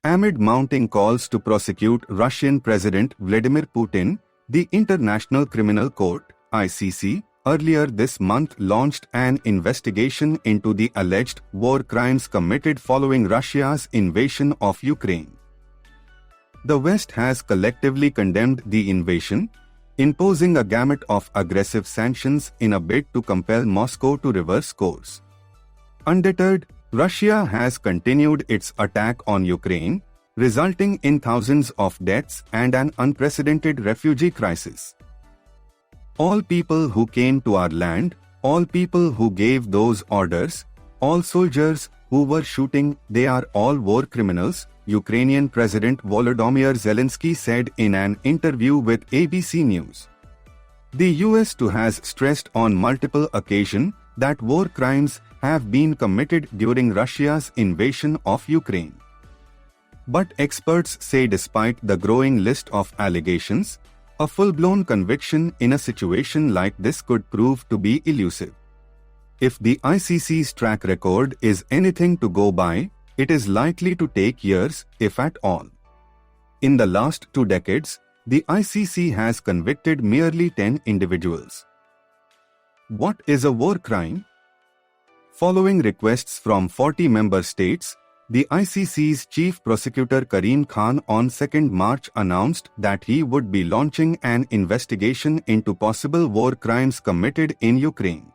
Amid mounting calls to prosecute Russian President Vladimir Putin, the International Criminal Court, ICC, earlier this month launched an investigation into the alleged war crimes committed following Russia's invasion of Ukraine. The West has collectively condemned the invasion, imposing a gamut of aggressive sanctions in a bid to compel Moscow to reverse course. Undeterred, Russia has continued its attack on Ukraine, resulting in thousands of deaths and an unprecedented refugee crisis. All people who came to our land, all people who gave those orders, all soldiers who were shooting, they are all war criminals, Ukrainian President Volodymyr Zelensky said in an interview with ABC News. The US too has stressed on multiple occasions that war crimes have been committed during Russia's invasion of Ukraine. But experts say despite the growing list of allegations, a full-blown conviction in a situation like this could prove to be elusive. If the ICC's track record is anything to go by, it is likely to take years, if at all. In the last 2 decades, the ICC has convicted merely 10 individuals. What is a war crime? Following requests from 40 member states, the ICC's chief prosecutor Karim Khan on 2 March announced that he would be launching an investigation into possible war crimes committed in Ukraine.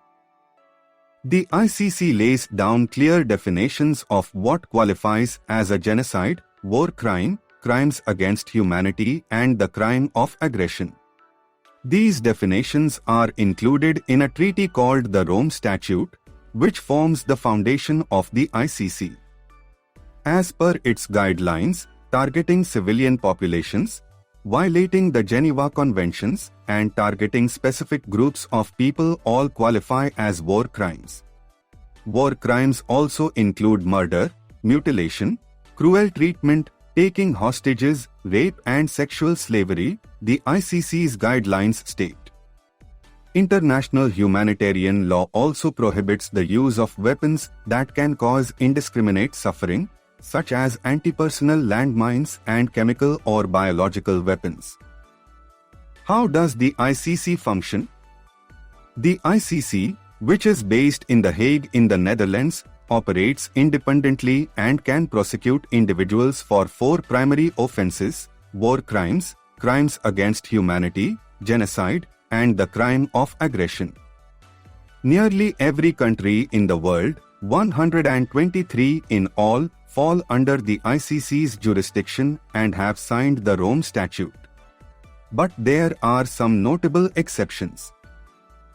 The ICC lays down clear definitions of what qualifies as a genocide, war crime, crimes against humanity, and the crime of aggression. These definitions are included in a treaty called the Rome Statute, which forms the foundation of the ICC. As per its guidelines, targeting civilian populations, violating the Geneva Conventions, and targeting specific groups of people all qualify as war crimes. War crimes also include murder, mutilation, cruel treatment, taking hostages, rape and sexual slavery, the ICC's guidelines state. International humanitarian law also prohibits the use of weapons that can cause indiscriminate suffering, such as anti-personnel landmines and chemical or biological weapons. How does the ICC function? The ICC, which is based in The Hague in the Netherlands, operates independently and can prosecute individuals for 4 primary offenses: war crimes, crimes against humanity, genocide, and the crime of aggression. Nearly every country in the world, 123 in all, fall under the ICC's jurisdiction and have signed the Rome Statute. But there are some notable exceptions.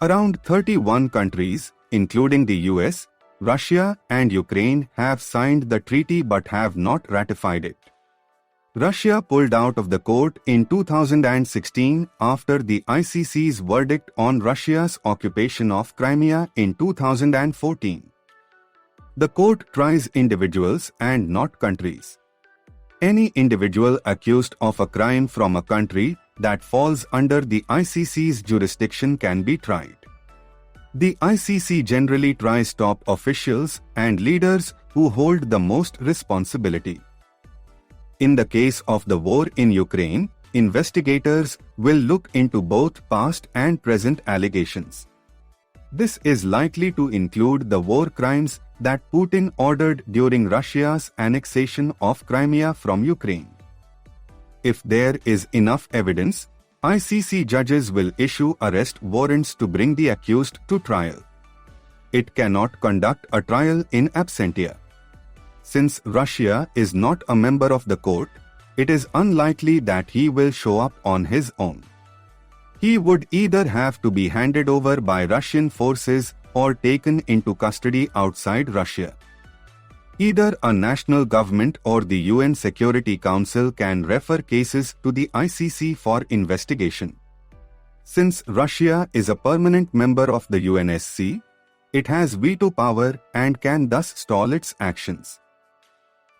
Around 31 countries, including the US, Russia, and Ukraine, have signed the treaty but have not ratified it. Russia pulled out of the court in 2016 after the ICC's verdict on Russia's occupation of Crimea in 2014. The court tries individuals and not countries. Any individual accused of a crime from a country that falls under the ICC's jurisdiction can be tried. The ICC generally tries top officials and leaders who hold the most responsibility. In the case of the war in Ukraine, investigators will look into both past and present allegations. This is likely to include the war crimes that Putin ordered during Russia's annexation of Crimea from Ukraine. If there is enough evidence, ICC judges will issue arrest warrants to bring the accused to trial. It cannot conduct a trial in absentia. Since Russia is not a member of the court, it is unlikely that he will show up on his own. He would either have to be handed over by Russian forces or taken into custody outside Russia. Either a national government or the UN Security Council can refer cases to the ICC for investigation. Since Russia is a permanent member of the UNSC, it has veto power and can thus stall its actions.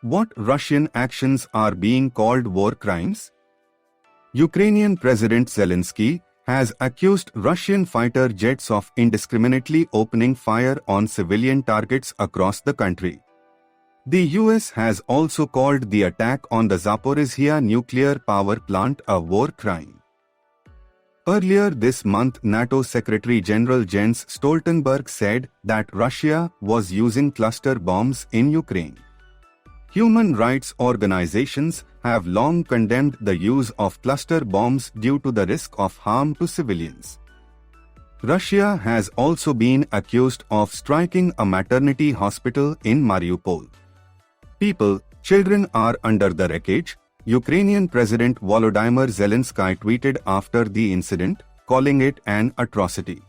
What Russian actions are being called war crimes? Ukrainian President Zelensky has accused Russian fighter jets of indiscriminately opening fire on civilian targets across the country. The US has also called the attack on the Zaporizhia nuclear power plant a war crime. Earlier this month, NATO Secretary General Jens Stoltenberg said that Russia was using cluster bombs in Ukraine. Human rights organizations have long condemned the use of cluster bombs due to the risk of harm to civilians. Russia has also been accused of striking a maternity hospital in Mariupol. Children are under the wreckage, Ukrainian President Volodymyr Zelensky tweeted after the incident, calling it an atrocity.